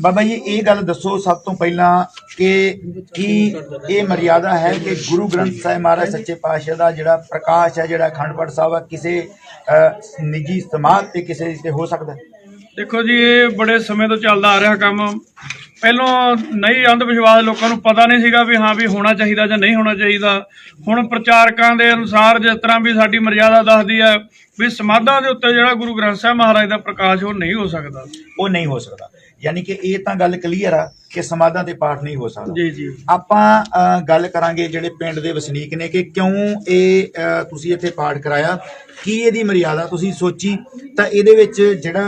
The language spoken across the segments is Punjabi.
बाबा जी ये गल दसो सब तो पहला कि ये मर्यादा है कि गुरु ग्रंथ साहिब महाराज सच्चे पातशाह का जिहड़ा प्रकाश है जिहड़ा अखंड पाठ साहिब है किसी निजी समाज ते किसी ते हो सकता है? देखो जी ये बड़े समय तो चलता आ रहा काम। पहलों नहीं अंध विश्वास लोगों को पता नहीं सीगा भी हाँ भी होना चाहिए या नहीं होना चाहिए। हुण प्रचारकों के अनुसार जिस तरह भी साडी मर्यादा दसदी है भी समाधां दे उत्ते जिहड़ा गुरु ग्रंथ साहिब महाराज का प्रकाश वो नहीं हो सकता। वो नहीं हो सकता, यानी कि ये तो गल क्लीयर आ कि समाधां ते पाठ नहीं हो सकता। जी जी आपां गल करांगे जिहड़े पिंड दे वसनीक ने कि क्यों ये तुसीं इत्थे पाठ कराया, की इहदी मर्यादा तुसीं सोची तां इहदे विच जिहड़ा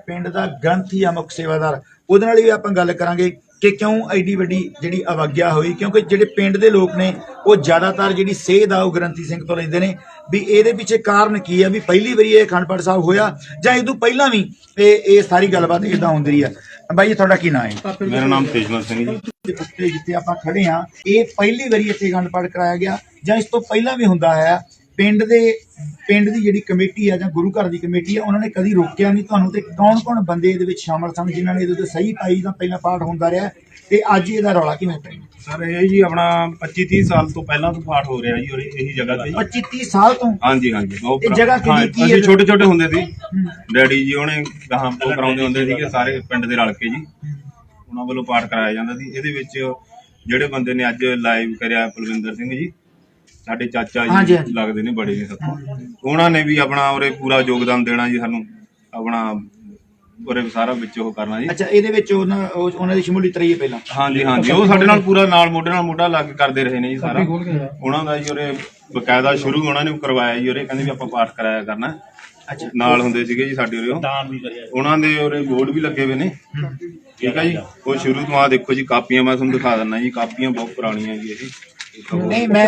पिंड दा ग्रंथी आ मुख सेवादार ਉਹਦੇ ਨਾਲ ਵੀ ਆਪਾਂ ਗੱਲ ਕਰਾਂਗੇ ਕਿ ਕਿਉਂ ਐਡੀ ਵੱਡੀ ਜਿਹੜੀ ਅਵਗਿਆ ਹੋਈ, ਕਿਉਂਕਿ ਜਿਹੜੇ ਪਿੰਡ ਦੇ ਲੋਕ ਨੇ ਉਹ ਜ਼ਿਆਦਾਤਰ ਜਿਹੜੀ ਸੇਧ ਆ ਉਹ ਗ੍ਰੰਥੀ ਸਿੰਘ ਤੋਂ ਲੈਂਦੇ ਨੇ ਵੀ ਇਹਦੇ ਪਿੱਛੇ ਕਾਰਨ ਕੀ ਆ ਵੀ ਪਹਿਲੀ ਵਾਰੀ ਇਹ ਅਖੰਡ ਪਾਠ ਸਾਹਿਬ ਹੋਇਆ ਜਾਂ ਇਹ ਤੋਂ ਪਹਿਲਾਂ ਵੀ ਇਹ ਸਾਰੀ ਗੱਲਬਾਤ ਇਦਾਂ ਹੁੰਦੀ ਰਹੀ ਆ। ਬਾਈ ਜੀ ਤੁਹਾਡਾ ਕੀ ਨਾਮ ਹੈ? मेरा नाम तेजमल सिंह जी। ਉੱਤੇ ਜਿੱਥੇ ਆਪਾਂ ਖੜੇ ਆ ਇਹ ਪਹਿਲੀ ਵਾਰੀ ਇੱਥੇ ਅਖੰਡ ਪਾਠ ਕਰਾਇਆ ਗਿਆ ਜਾਂ ਇਸ ਤੋਂ ਪਹਿਲਾਂ ਵੀ ਹੁੰਦਾ ਹੈ? ਪਿੰਡ ਦੀ ਜਿਹੜੀ ਕਮੇਟੀ ਆ ਜਾਂ ਗੁਰੂ ਘਰ ਦੀ ਕਮੇਟੀ ਆ ਉਹਨਾਂ ਨੇ ਕਦੀ ਰੋਕਿਆ ਨਹੀਂ ਤੁਹਾਨੂੰ ਤੇ ਕੌਣ ਬੰਦੇ ਇਹਦੇ ਵਿੱਚ ਸ਼ਾਮਲ ਸਨ ਜਿਨ੍ਹਾਂ ਨੇ ਇਹਦੇ ਤੇ ਸਹੀ ਪਾਈ ਜਾਂ ਪਹਿਲਾਂ ਪਾਠ ਹੁੰਦਾ ਰਿਹਾ ਤੇ ਅੱਜ ਇਹਦਾ ਰੌਲਾ ਕਿਵੇਂ ਪਿਆ? सर ये जी अपना 25-30 साल तो पहला तो पाठ हो रहा जी और यही जगह ते 25-30 साल ਤੋਂ? हाँ जी हाँ जी बहुत ਇਹ ਜਗ੍ਹਾ ਕਿੰਨੀ ਕੀ ਅਸੀਂ ਹੈ? छोटे छोटे ਹੁੰਦੇ ਸੀ ਡੈਡੀ ਜੀ ਉਹਨੇ ਗਾਹਾਂ ਤੋਂ ਕਰਾਉਂਦੇ ਹੁੰਦੇ ਸੀਗੇ ਸਾਰੇ ਪਿੰਡ ਦੇ ਰਲ ਕੇ ਜੀ ਉਹਨਾਂ ਵੱਲੋਂ ਪਾਠ ਕਰਾਇਆ ਜਾਂਦਾ ਸੀ। ਇਹਦੇ ਵਿੱਚ ਜਿਹੜੇ ਬੰਦੇ ਨੇ ਅੱਜ ਲਾਈਵ ਕਰਿਆ ਪਲਵਿੰਦਰ ਸਿੰਘ ਜੀ ਸਾਡੇ ਚਾਚਾ ਜੀ ਲੱਗਦੇ ਨੇ ਬੜੇ ਨੇ ਸਭ ਉਹਨਾਂ ਨੇ ਵੀ ਆਪਣਾ ਉਰੇ ਪੂਰਾ ਯੋਗਦਾਨ ਦੇਣਾ ਜੀ ਸਾਨੂੰ ਆਪਣਾ ਉਰੇ ਸਾਰਾ ਵਿੱਚ ਉਹ ਕਰਨਾ ਜੀ। ਅੱਛਾ ਇਹਦੇ ਵਿੱਚ ਉਹਨਾਂ ਦੀ ਸ਼ਮੂਲੀਅਤ ਰਹੀ ਹੈ ਪਹਿਲਾਂ? ਹਾਂਜੀ ਹਾਂਜੀ ਉਹ ਸਾਡੇ ਨਾਲ ਪੂਰਾ ਨਾਲ ਮੋਢਾ ਲਾ ਕੇ ਕਰਦੇ ਰਹੇ ਨੇ ਜੀ ਸਾਰਾ ਉਹਨਾਂ ਦਾ ਜੀ ਉਰੇ ਬਕਾਇਦਾ ਸ਼ੁਰੂ ਉਹਨਾਂ ਨੇ ਕਰਵਾਇਆ ਜੀ ਉਰੇ ਕਹਿੰਦੇ ਵੀ ਆਪਾਂ ਪਾਠ ਕਰਾਇਆ ਕਰਨਾ। ਅੱਛਾ ਨਾਲ ਹੁੰਦੇ ਸੀਗੇ ਜੀ ਸਾਡੇ ਉਰੇ ਉਹਨਾਂ ਦੇ ਉਰੇ ਬੋਰਡ ਵੀ ਲੱਗੇ ਹੋਏ ਨੇ ਠੀਕ ਹੈ ਜੀ। ਉਹ ਸ਼ੁਰੂ ਤੋਂ ਆ ਦੇਖੋ ਜੀ ਕਾਪੀਆਂ ਮੈਂ ਤੁਹਾਨੂੰ ਦਿਖਾ ਦਿੰਦਾ ਜੀ ਕਾਪੀਆਂ ਬਹੁਤ ਪੁਰਾਣੀਆਂ ਜੀ ਇਹ ਨਹੀਂ ਮੈਂ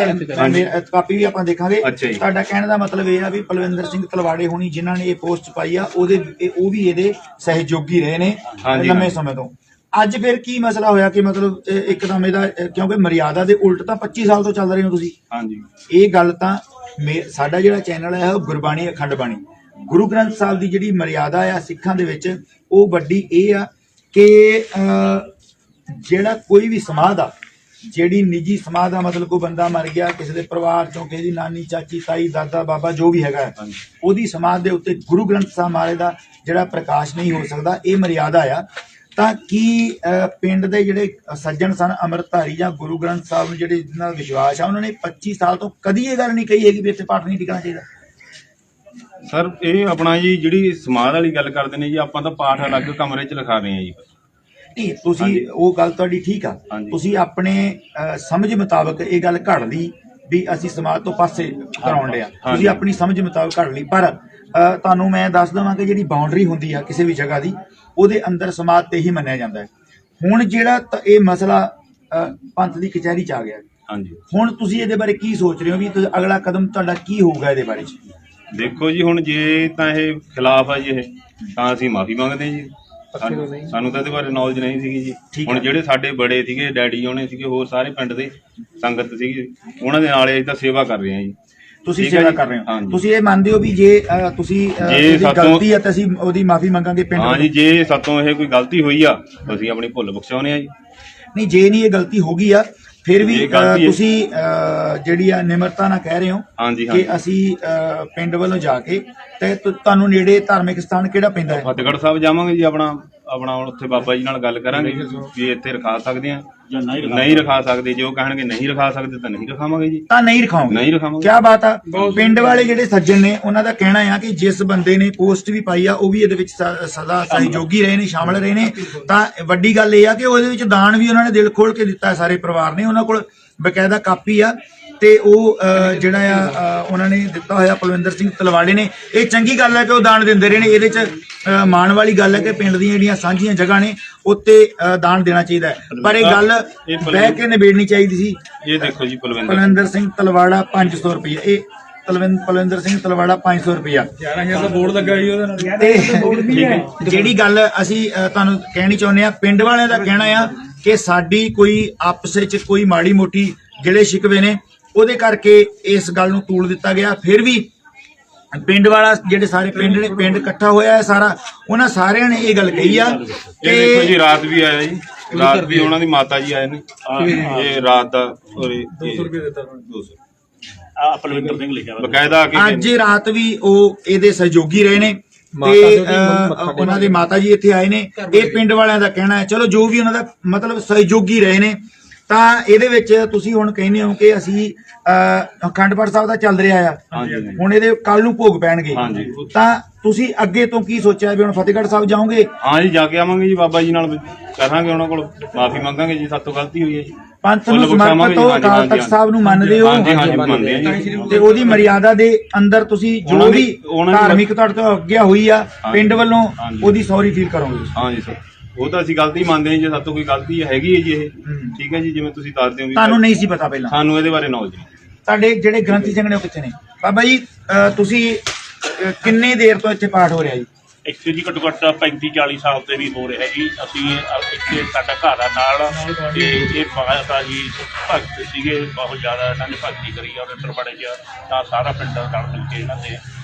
ਕਾਪੀ ਵੀ ਆਪਾਂ ਦੇਖਾਂਗੇ। ਅੱਛਾ ਜੀ ਤੁਹਾਡਾ ਕਹਿਣ ਦਾ ਮਤਲਬ ਇਹ ਆ ਵੀ ਪਲਵਿੰਦਰ ਸਿੰਘ ਤਲਵਾੜੇ ਹੋਣੀ ਜਿਨ੍ਹਾਂ ਨੇ ਇਹ ਪੋਸਟ ਪਾਈ ਆ ਉਹ ਵੀ ਇਹਦੇ ਸਹਿਯੋਗੀ ਰਹੇ ਨੇ ਲੰਮੇ ਸਮੇਂ ਤੋਂ। ਅੱਜ ਫਿਰ ਕੀ ਮਸਲਾ ਹੋਇਆ ਕਿ ਮਤਲਬ ਇੱਕਦਮ ਇਹਦਾ ਕਿਉਂਕਿ ਮਰਿਆਦਾ ਦੇ ਉਲਟ ਤਾਂ 25 ਸਾਲ ਤੋਂ ਚੱਲ ਰਹੇ ਹੋ ਤੁਸੀਂ। ਹਾਂਜੀ ਇਹ ਗੱਲ ਤਾਂ ਸਾਡਾ ਜਿਹੜਾ ਚੈਨਲ ਹੈ ਉਹ ਗੁਰਬਾਣੀ ਅਖੰਡ ਬਾਣੀ ਗੁਰੂ ਗ੍ਰੰਥ ਸਾਹਿਬ ਦੀ ਜਿਹੜੀ ਮਰਿਆਦਾ ਆ ਸਿੱਖਾਂ ਦੇ ਵਿੱਚ ਉਹ ਵੱਡੀ ਇਹ ਆ ਕਿ ਜਿਹੜਾ ਕੋਈ ਵੀ ਸਮਾਧ ਆ ਜਿਹੜੀ ਨਿੱਜੀ ਸਮਾਧ ਦਾ ਮਤਲਬ ਕੋਈ ਬੰਦਾ ਮਰ ਗਿਆ ਕਿਸੇ ਦੇ ਪਰਿਵਾਰ ਚੋਂ ਕਿਸੇ ਦੀ ਨਾਨੀ ਚਾਚੀ ਤਾਈ ਦਾਦਾ ਬਾਬਾ ਜੋ ਵੀ ਹੈਗਾ ਉਹਦੀ ਸਮਾਧ ਦੇ ਉੱਤੇ ਗੁਰੂ ਗ੍ਰੰਥ ਸਾਹਿਬ ਮਹਾਰਾਜ ਦਾ ਜਿਹੜਾ ਪ੍ਰਕਾਸ਼ ਨਹੀਂ ਹੋ ਸਕਦਾ ਇਹ ਮਰਿਆਦਾ ਆ। ਤਾਂ ਕੀ ਪਿੰਡ ਦੇ ਜਿਹੜੇ ਸੱਜਣ ਸਨ ਅੰਮ੍ਰਿਤਧਾਰੀ ਜਾਂ ਗੁਰੂ ਗ੍ਰੰਥ ਸਾਹਿਬ ਨੂੰ ਜਿਹੜੇ ਜਿਹਨਾਂ ਦਾ ਵਿਸ਼ਵਾਸ ਆ ਉਹਨਾਂ ਨੇ 25 ਸਾਲ ਤੋਂ ਕਦੀ ਇਹ ਗੱਲ ਨਹੀਂ ਕਹੀ ਹੈਗੀ ਵੀ ਇੱਥੇ ਪਾਠ ਨਹੀਂ ਟਿਕਣਾ ਚਾਹੀਦਾ? ਸਰ ਇਹ ਆਪਣਾ ਜੀ ਜਿਹੜੀ ਸਮਾਧ ਵਾਲੀ ਗੱਲ ਕਰਦੇ ਨੇ ਜੀ ਆਪਾਂ ਤਾਂ ਪਾਠ ਅਲੱਗ ਕਮਰੇ 'ਚ ਲਿਖਾ ਰਹੇ ਹਾਂ ਜੀ। ਨਹੀਂ ਤੁਸੀਂ ਉਹ ਗੱਲ ਤੁਹਾਡੀ ਠੀਕ ਆ, ਤੁਸੀਂ ਆਪਣੇ ਸਮਝ ਮੁਤਾਬਕ ਇਹ ਗੱਲ ਘੜ ਲਈ ਵੀ ਅਸੀਂ ਸਮਾਜ ਤੋਂ ਪਾਸੇ ਕਰਾਉਣ ਲਿਆ ਤੁਸੀਂ ਆਪਣੀ ਸਮਝ ਮੁਤਾਬਕ ਘੜ ਲਈ ਪਰ ਤੁਹਾਨੂੰ ਮੈਂ ਦੱਸ ਦੇਵਾਂ ਕਿ ਜਿਹੜੀ ਬਾਉਂਡਰੀ ਹੁੰਦੀ ਆ ਕਿਸੇ ਵੀ ਜਗ੍ਹਾ ਦੀ ਉਹਦੇ ਅੰਦਰ ਸਮਾਜ ਤੇ ਹੀ ਮੰਨਿਆ ਜਾਂਦਾ ਹੈ। ਹੁਣ ਜਿਹੜਾ ਇਹ ਮਸਲਾ ਪੰਥ ਦੀ ਕਚਹਿਰੀ 'ਚ ਆ ਗਿਆ ਹੁਣ ਤੁਸੀਂ ਇਹਦੇ ਬਾਰੇ ਕੀ ਸੋਚ ਰਹੇ ਹੋ ਵੀ ਅਗਲਾ ਕਦਮ ਤੁਹਾਡਾ ਕੀ ਹੋਊਗਾ ਇਹਦੇ ਬਾਰੇ 'ਚ? ਦੇਖੋ ਜੀ ਹੁਣ ਜੇ ਤਾਂ ਇਹ ਖਿਲਾਫ ਆ ਜੀ ਇਹ ਤਾਂ ਅਸੀਂ ਮਾਫੀ ਮੰਗਦੇ ਹਾਂ ਜੀ ਸਾਨੂੰ ਤਾਂ ਇਹਦੇ ਬਾਰੇ ਨੌਲੇਜ ਨਹੀਂ ਸੀਗੀ ਜੀ। ਹੁਣ ਜਿਹੜੇ ਸਾਡੇ ਬੜੇ ਸੀਗੇ ਡੈਡੀ ਉਹਨੇ ਸੀਗੇ ਹੋਰ ਸਾਰੇ ਪਿੰਡ ਦੇ ਸੰਗਤ ਸੀਗੀ ਉਹਨਾਂ ਦੇ ਨਾਲ ਅਸੀਂ ਤਾਂ ਸੇਵਾ ਕਰ ਰਹੇ ਹਾਂ ਜੀ। ਤੁਸੀਂ ਸੇਵਾ ਕਰ ਰਹੇ ਹੋ ਤੁਸੀਂ ਇਹ ਮੰਨਦੇ ਹੋ ਵੀ ਜੇ ਤੁਸੀਂ ਗਲਤੀ ਹੈ ਤਾਂ ਅਸੀਂ ਉਹਦੀ ਮਾਫੀ ਮੰਗਾਂਗੇ ਪਿੰਡ? ਹਾਂ ਜੀ ਜੇ ਸਾਤੋਂ ਇਹ ਕੋਈ ਗਲਤੀ ਹੋਈ ਆ ਅਸੀਂ ਆਪਣੀ ਭੁੱਲ ਬਖਸ਼ਾਉਂਦੇ ਆ ਜੀ। ਨਹੀਂ ਜੇ ਨਹੀਂ ਇਹ ਗਲਤੀ ਹੋ ਗਈ ਆ ਫਿਰ ਵੀ ਤੁਸੀਂ ਜਿਹੜੀ ਆ ਨਿਮਰਤਾ ਨਾਲ ਕਹਿ ਰਹੇ ਹੋ ਕਿ ਅਸੀਂ ਪਿੰਡ ਵੱਲੋਂ ਜਾ ਕੇ ਤੇ ਤੁਹਾਨੂੰ ਨੇੜੇ ਧਾਰਮਿਕ ਸਥਾਨ ਕਿਹੜਾ ਪੈਂਦਾ ਹੈ? ਫਤਿਹਗੜ੍ਹ ਸਾਹਿਬ ਜਾਵਾਂਗੇ ਜੀ ਆਪਣਾ ਉੱਥੇ ਬਾਬਾ ਜੀ ਨਾਲ ਗੱਲ ਕਰਾਂਗੇ ਵੀ ਇੱਥੇ ਰਖਾ ਸਕਦੇ ਆ ਜਾਂ ਨਹੀਂ ਰਖਾ ਸਕਦੇ। ਜੇ ਉਹ ਕਹਿਣਗੇ ਨਹੀਂ ਰਖਾ ਸਕਦੇ ਤਾਂ ਨਹੀਂ ਰਖਾਵਾਂਗੇ ਜੀ। ਤਾਂ ਨਹੀਂ ਰਖਾਓਗੇ? ਨਹੀਂ ਰਖਾਵਾਂਗੇ। ਕੀ ਬਾਤ ਆ। ਪਿੰਡ ਵਾਲੇ ਜਿਹੜੇ ਸੱਜਣ ਨੇ ਉਹਨਾਂ ਦਾ ਕਹਿਣਾ ਆ ਕਿ ਜਿਸ ਬੰਦੇ ਨੇ ਪੋਸਟ ਵੀ ਪਾਈ ਆ ਉਹ ਵੀ ਇਹਦੇ ਵਿੱਚ ਸਦਾ ਸਹਿਯੋਗੀ ਰਹੇ ਨੇ ਸ਼ਾਮਲ ਰਹੇ ਨੇ। ਤਾਂ ਵੱਡੀ ਗੱਲ ਇਹ ਆ ਕਿ ਉਹਦੇ ਵਿੱਚ ਦਾਨ ਵੀ ਉਹਨਾਂ ਨੇ ਦਿਲ ਖੋਲ ਕੇ ਦਿੱਤਾ ਸਾਰੇ ਪਰਿਵਾਰ ਨੇ ਉਹਨਾਂ ਕੋਲ ਬਕਾਇਦਾ ਕਾਪੀ ਆ ਤੇ ਉਹ ਜਿਹੜਾ ਆ ਉਹਨਾਂ ਨੇ ਦਿੱਤਾ ਹੋਇਆ ਪਲਵਿੰਦਰ ਸਿੰਘ ਤਲਵਾੜੇ ਨੇ। ਇਹ ਚੰਗੀ ਗੱਲ ਹੈ ਕਿ ਉਹ ਦਾਨ ਦਿੰਦੇ ਰਹੇ ਨੇ। ਇਹਦੇ 'ਚ ਮਾਣ ਵਾਲੀ ਗੱਲ ਹੈ ਕਿ ਪਿੰਡ ਦੀਆਂ ਜਿਹੜੀਆਂ ਸਾਂਝੀਆਂ ਜਗ੍ਹਾ ਨੇ ਉੱਤੇ ਦਾਨ ਦੇਣਾ ਚਾਹੀਦਾ ਹੈ ਪਰ ਇਹ ਗੱਲ ਬਹਿ ਕੇ ਨਿਬੇੜਨੀ ਚਾਹੀਦੀ ਸੀ। ਇਹ ਦੇਖੋ ਜੀ ਪਲਵਿੰਦਰ ਸਿੰਘ ਤਲਵਾੜਾ 500 ਰੁਪਏ ਇਹ ਪਲਵਿੰਦਰ ਸਿੰਘ ਤਲਵਾੜਾ 500 ਰੁਪਇਆ 11,000 ਦਾ ਬੋਰਡ ਲੱਗਾ ਜੀ ਉਹਦੇ ਨਾਲ। ਜਿਹੜੀ ਗੱਲ ਅਸੀਂ ਤੁਹਾਨੂੰ ਕਹਿਣੀ ਚਾਹੁੰਦੇ ਆ ਪਿੰਡ ਵਾਲਿਆਂ ਦਾ ਕਹਿਣਾ ਆ ਕਿ ਸਾਡੀ ਕੋਈ ਆਪਸ ਵਿੱਚ ਕੋਈ ਮਾੜੀ ਮੋਟੀ ਜਿਹੜੇ ਸ਼ਿਕਵੇ ਨੇ ਉਹਦੇ ਕਰਕੇ ਇਸ ਗੱਲ ਨੂੰ ਤੂਲ ਦਿੱਤਾ ਗਿਆ। ਫਿਰ ਵੀ ਪਿੰਡ ਵਾਲਾ ਜਿਹੜੇ ਸਾਰੇ ਪਿੰਡ ਨੇ, ਪਿੰਡ ਇਕੱਠਾ ਹੋਇਆ ਹੈ ਸਾਰਾ, ਉਹਨਾਂ ਸਾਰਿਆਂ ਨੇ ਇਹ ਗੱਲ ਕਹੀ ਆ ਇਹ ਦੇਖੋ ਜੀ, ਰਾਤ ਵੀ ਆਇਆ ਜੀ, ਰਾਤ ਵੀ ਉਹਨਾਂ ਦੀ ਮਾਤਾ ਜੀ ਆਏ ਨੇ। ਇਹ ਰਾਤ ਦਾ 200 ਰੁਪਏ ਦਿੱਤਾ 200 ਪਲਵਿੰਦਰ ਸਿੰਘ ਲਿਖਿਆ ਬਕਾਇਦਾ ਆ ਕੇ ਅੱਜ ਰਾਤ ਵੀ ਉਹ ਇਹਦੇ ਸਹਿਯੋਗੀ ਰਹੇ ਨੇ ਤੇ ਉਹਨਾਂ ਦੇ ਮਾਤਾ ਜੀ ਇੱਥੇ ਆਏ ਨੇ। ਇਹ ਪਿੰਡ ਵਾਲਿਆਂ ਦਾ ਕਹਿਣਾ ਹੈ, ਚਲੋ ਜੋ ਵੀ ਉਹਨਾਂ ਦਾ ਮਤਲਬ ਸਹਿਯੋਗੀ ਰਹੇ ਨੇ। ਤਾਂ ਇਹਦੇ ਵਿੱਚ ਤੁਸੀਂ ਹੁਣ ਕਹਿੰਦੇ ਹੋ ਕਿ ਅਸੀਂ ਅਖੰਡ ਪਾਠ ਸਾਹਿਬ ਦਾ ਚੱਲ ਰਿਹਾ ਆ, ਹੁਣ ਇਹਦੇ ਕੱਲ ਨੂੰ ਭੋਗ ਪੈਣਗੇ, ਤਾਂ ਤੁਸੀਂ ਅੱਗੇ ਤੋਂ ਕੀ ਸੋਚਿਆ ਵੀ ਹੁਣ ਫਤਿਹਗੜ੍ਹ ਸਾਹਿਬ ਜਾਓਗੇ? ਹਾਂ ਜੀ, ਜਾ ਕੇ ਆਵਾਂਗੇ ਜੀ, ਬਾਬਾ ਜੀ ਨਾਲ ਕਰਾਂਗੇ, ਉਹਨਾਂ ਕੋਲ ਮਾਫੀ ਮੰਗਾਂਗੇ ਜੀ, ਸਾਤੋਂ ਗਲਤੀ ਹੋਈ ਹੈ ਜੀ। ਪੰਥ ਨੂੰ ਸਮਰਪਿਤ ਹੋ, ਅਕਾਲ ਤਖਤ ਸਾਹਿਬ ਨੂੰ ਮੰਨਦੇ ਹੋ ਤੇ ਉਹਦੀ ਮਰਿਆਦਾ ਦੇ ਅੰਦਰ ਤੁਸੀਂ ਜੋ ਵੀ ਧਾਰਮਿਕ ਤੁਹਾਡੇ ਤੋਂ ਅੱਗਿਆ ਹੋਈ ਆ ਪਿੰਡ ਵੱਲੋਂ ਉਹਦੀ ਸੌਰੀ ਫੀਲ ਕਰੋਗੇ? ਹਾਂ ਜੀ ਸਰ, ਉਹ ਤਾਂ ਅਸੀਂ ਗਲਤੀ ਮੰਨਦੇ ਹਾਂ ਜੀ, ਸਾਤੋਂ ਕੋਈ ਗਲਤੀ ਹੈਗੀ ਹੈ ਜੀ ਇਹ, ਠੀਕ ਹੈ ਜੀ। ਜਿਵੇਂ ਤੁਸੀਂ ਦੱਸਦੇ ਹੋ ਵੀ ਤੁਹਾਨੂੰ ਨਹੀਂ ਸੀ ਪਤਾ ਪਹਿਲਾਂ, ਸਾਨੂੰ ਇਹਦੇ ਬਾਰੇ ਨੌਲੇਜ ਨਹੀਂ। ਤੁਹਾਡੇ ਜਿਹੜੇ ਗ੍ਰੰਥੀ ਸਿੰਘ ਨੇ ਉਹ ਕਿੱਥੇ ਨੇ? ਬਾਬਾ ਜੀ ਤੁਸੀਂ ਕਿੰਨੇ ਦੇਰ ਤੋਂ ਇੱਥੇ ਪਾਠ ਹੋ ਰਿਹਾ ਜੀ? ਇੱਥੇ ਜੀ ਘੱਟੋ ਘੱਟ 35-40 ਸਾਲ ਤੇ ਵੀ ਹੋ ਰਿਹਾ ਜੀ। ਅਸੀਂ ਇੱਥੇ ਸਾਡਾ ਘਰ ਆ ਨਾਲ, ਤੇ ਇਹ ਮਾਤਾ ਜੀ ਭਗਤ ਸੀਗੇ, ਬਹੁਤ ਜ਼ਿਆਦਾ ਇਹਨਾਂ ਨੇ ਭਗਤੀ ਕਰੀ ਆ ਉਹਦੇ ਬੜੇ ਜਿਹਾ, ਤਾਂ ਸਾਰਾ ਪਿੰਡ ਨਾਲ ਮਿਲ ਕੇ ਇਹਨਾਂ ਦੇ